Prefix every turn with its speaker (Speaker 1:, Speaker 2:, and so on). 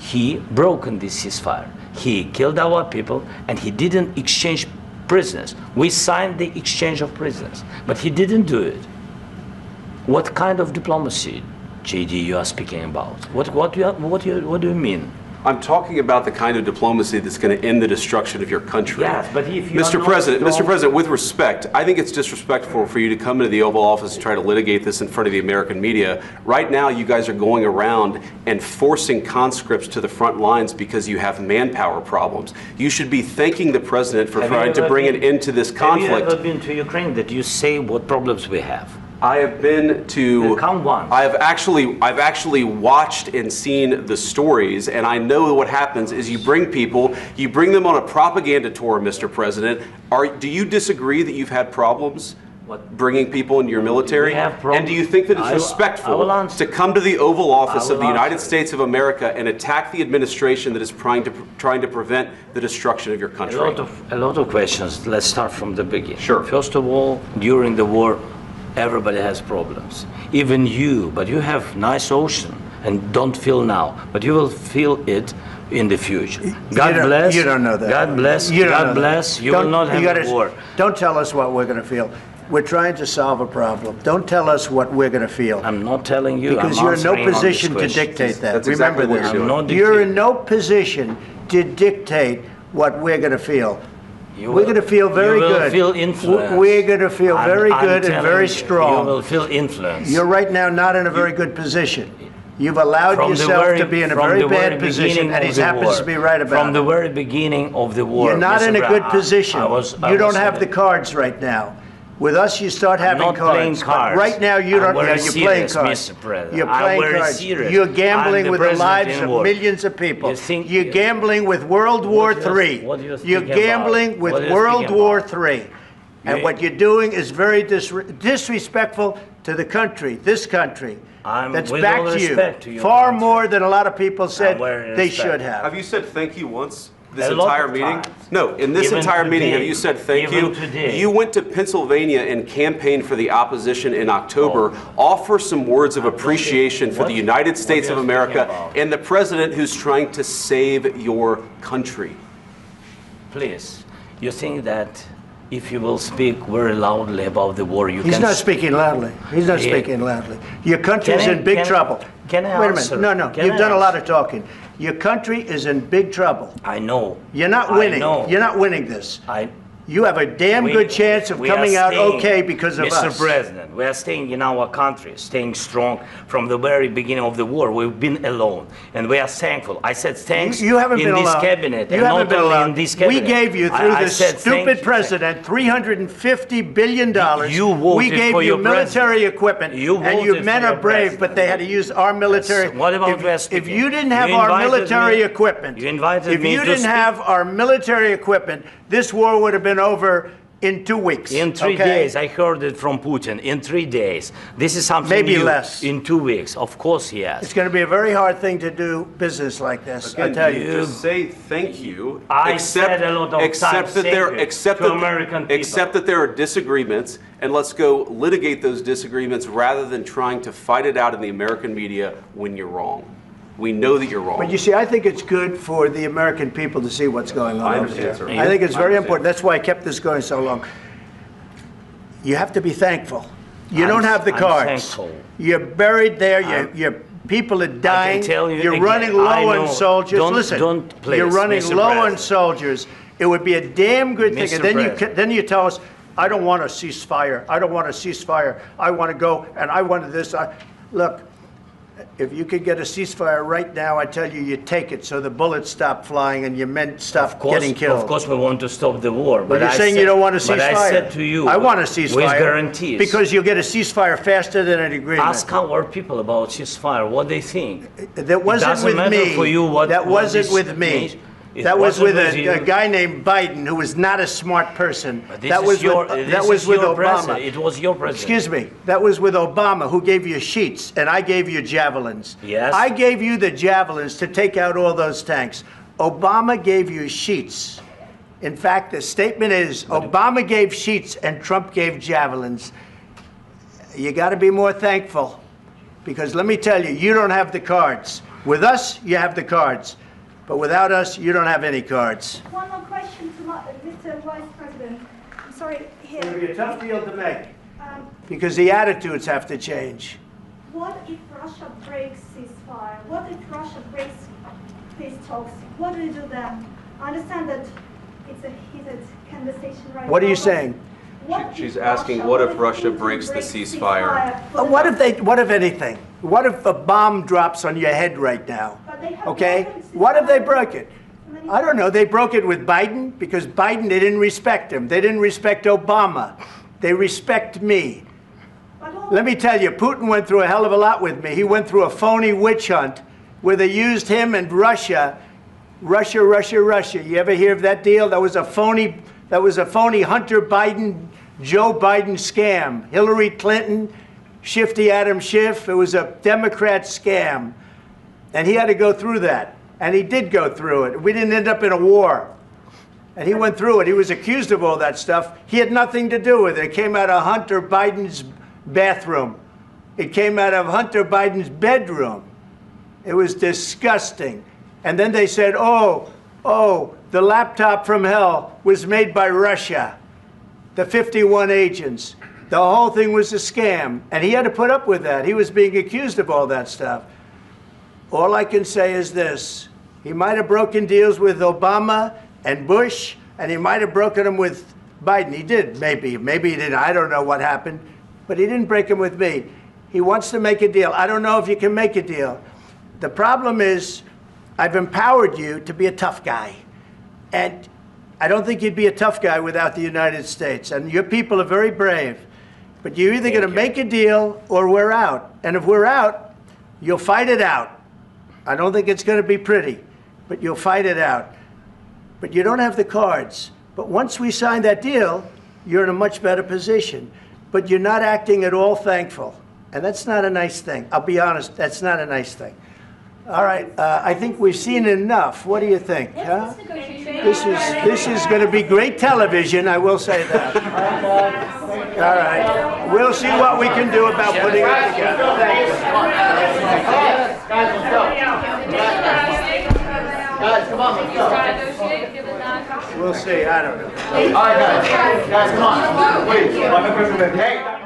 Speaker 1: he broken this ceasefire. He killed our people, and he didn't exchange prisoners. We signed the exchange of prisoners, but he didn't do it. What kind of diplomacy, JD, you are speaking about? What do you mean?
Speaker 2: I'm talking about the kind of diplomacy that's going to end the destruction of your country.
Speaker 1: Yes, but if you
Speaker 2: Mr. President, with respect, I think it's disrespectful for you to come into the Oval Office and try to litigate this in front of the American media. Right now, you guys are going around and forcing conscripts to the front lines because you have manpower problems. You should be thanking the President for trying to bring an end to this conflict.
Speaker 1: Have you ever been to Ukraine that you say what problems we have?
Speaker 2: I have been to.
Speaker 1: Count one.
Speaker 2: I've actually watched and seen the stories, and I know what happens is you bring them on a propaganda tour, Mr. President. Do you disagree that you've had problems bringing people into your military? And do you think that it's respectful to come to the Oval Office of the United States of America and attack the administration that is trying to prevent the destruction of your country?
Speaker 1: A lot of questions. Let's start from the beginning.
Speaker 2: Sure.
Speaker 1: First of all, during the war, everybody has problems, even you, but you have nice ocean and don't feel now, but you will feel it in the future. God bless.
Speaker 3: You don't know that.
Speaker 1: God bless. God bless. You will not have a war.
Speaker 3: Don't tell us what we're going to feel. We're trying to solve a problem. Don't tell us what we're going to feel.
Speaker 1: I'm not telling you.
Speaker 3: Because you're in no position to dictate that.
Speaker 2: That's
Speaker 3: Remember
Speaker 2: exactly
Speaker 3: this. You're in no position to dictate what we're going to feel. We're going to feel very good.
Speaker 1: You will feel influence.
Speaker 3: We're going to feel very good and very strong.
Speaker 1: You will feel influence.
Speaker 3: You're right now not in a very good position. You've allowed yourself to be in a very bad position, and he happens to be right about it.
Speaker 1: From the very beginning of the war.
Speaker 3: You're not in a good position. You don't have the cards right now. With us, you start having cards.
Speaker 1: Playing cards.
Speaker 3: Right now, you don't. You're playing cards.
Speaker 1: Mr. President.
Speaker 3: You're playing cards. You're gambling with the lives of millions of people. You're gambling with World War III. You're gambling with World War III. And what you're doing is very disrespectful to the country, this country. That's back to you. Far more than a lot of people said they should have.
Speaker 2: Have you said thank you once? This entire meeting? No, in this entire meeting, have you said thank you? You went to Pennsylvania and campaigned for the opposition in October. Offer some words of appreciation for the United States of America and the president who's trying to save your country.
Speaker 1: Please, you think that if you will speak very loudly about the war, you can...
Speaker 3: He's not speaking loudly. He's not speaking loudly. Your country is in big trouble.
Speaker 1: Can I answer?
Speaker 3: Wait a minute. No. You've done a lot of talking. Your country is in big trouble.
Speaker 1: I know.
Speaker 3: You're not winning. You're not winning this. You have a damn good chance of coming out okay because of us.
Speaker 1: Mr. President, we are staying in our country, staying strong from the very beginning of the war. We've been alone, and we are thankful. I said thanks
Speaker 3: you haven't been
Speaker 1: in this
Speaker 3: alone.
Speaker 1: cabinet.
Speaker 3: You haven't been alone.
Speaker 1: In this cabinet.
Speaker 3: We gave you, through this stupid president, $350 billion. We gave you military equipment, and your men are brave, but they had to use our military.
Speaker 1: Yes. What about
Speaker 3: if you didn't have our military equipment,
Speaker 1: if
Speaker 3: you didn't have our military equipment, this war would have been over in 2 weeks.
Speaker 1: In 3 days. I heard it from Putin. In 3 days. This is something
Speaker 3: maybe
Speaker 1: new.
Speaker 3: Less.
Speaker 1: In 2 weeks. Of course, yes.
Speaker 3: It's going to be a very hard thing to do business like this.
Speaker 2: Again,
Speaker 3: I tell you.
Speaker 2: Just say thank you.
Speaker 1: I said a lot of times
Speaker 2: Except that there are disagreements, and let's go litigate those disagreements rather than trying to fight it out in the American media when you're wrong. We know that you're wrong.
Speaker 3: But you see, I think it's good for the American people to see what's going on.
Speaker 2: I understand, sir.
Speaker 3: I think it's very important. That's why I kept this going so long. You have to be thankful. You don't have the cards. You're buried there. Your people are dying. You're running low on soldiers. Listen, you're running low on soldiers. It would be a damn good thing. And then you tell us, I don't want a ceasefire. I don't want a ceasefire. I want to go and I want this. Look. If you could get a ceasefire right now, I tell you, you take it so the bullets stop flying and your men stop getting killed.
Speaker 1: Of course, we want to stop the war.
Speaker 3: But you're saying you don't want a ceasefire.
Speaker 1: But I said to you,
Speaker 3: I want a ceasefire.
Speaker 1: With guarantees.
Speaker 3: Because you'll get a ceasefire faster than an agreement.
Speaker 1: Ask our people about ceasefire, what they think.
Speaker 3: That wasn't with me. That wasn't with me. That was with a guy named Biden, who was not a smart person. That was with Obama.
Speaker 1: It was your president.
Speaker 3: Excuse me. That was with Obama, who gave you sheets, and I gave you javelins.
Speaker 1: Yes.
Speaker 3: I gave you the javelins to take out all those tanks. Obama gave you sheets. In fact, the statement is Obama gave sheets and Trump gave javelins. You got to be more thankful, because let me tell you, you don't have the cards. With us, you have the cards. But without us, you don't have any cards.
Speaker 4: One more question to Mr. Vice President. I'm sorry, here.
Speaker 3: It'll be a tough deal to make. Because the attitudes have to change.
Speaker 4: What if Russia breaks ceasefire? What if Russia breaks peace talks? What do you do then? I understand that it's a heated conversation right now.
Speaker 3: What are you saying?
Speaker 2: She's asking, what if Russia breaks the ceasefire?
Speaker 3: What if anything? What if a bomb drops on your head right now? Okay? What if they broke it? I don't know. They broke it with Biden because Biden, they didn't respect him. They didn't respect Obama. They respect me. Let me tell you, Putin went through a hell of a lot with me. He went through a phony witch hunt where they used him and Russia. Russia. You ever hear of that deal? That was a phony Hunter Biden, Joe Biden scam. Hillary Clinton, Shifty Adam Schiff. It was a Democrat scam. And he had to go through that. And he did go through it. We didn't end up in a war. And he went through it. He was accused of all that stuff. He had nothing to do with it. It came out of Hunter Biden's bathroom. It came out of Hunter Biden's bedroom. It was disgusting. And then they said, oh, the laptop from hell was made by Russia. The 51 agents. The whole thing was a scam. And he had to put up with that. He was being accused of all that stuff. All I can say is this. He might have broken deals with Obama and Bush, and he might have broken them with Biden. He did, maybe. Maybe he didn't. I don't know what happened. But he didn't break them with me. He wants to make a deal. I don't know if you can make a deal. The problem is, I've empowered you to be a tough guy. And I don't think you'd be a tough guy without the United States. And your people are very brave. But you're either going to make a deal or we're out. And if we're out, you'll fight it out. I don't think it's going to be pretty, but you'll fight it out. But you don't have the cards. But once we sign that deal, you're in a much better position. But you're not acting at all thankful. And that's not a nice thing. I'll be honest, that's not a nice thing. All right, I think we've seen enough. What do you think? Huh? This is going to be great television, I will say that. All right, we'll see what we can do about putting it together. Thank you. Guys, let's go. Guys, come on, let's go. We'll see, I don't know.
Speaker 5: All right, guys, come on. Wait, let me quickly. Hey.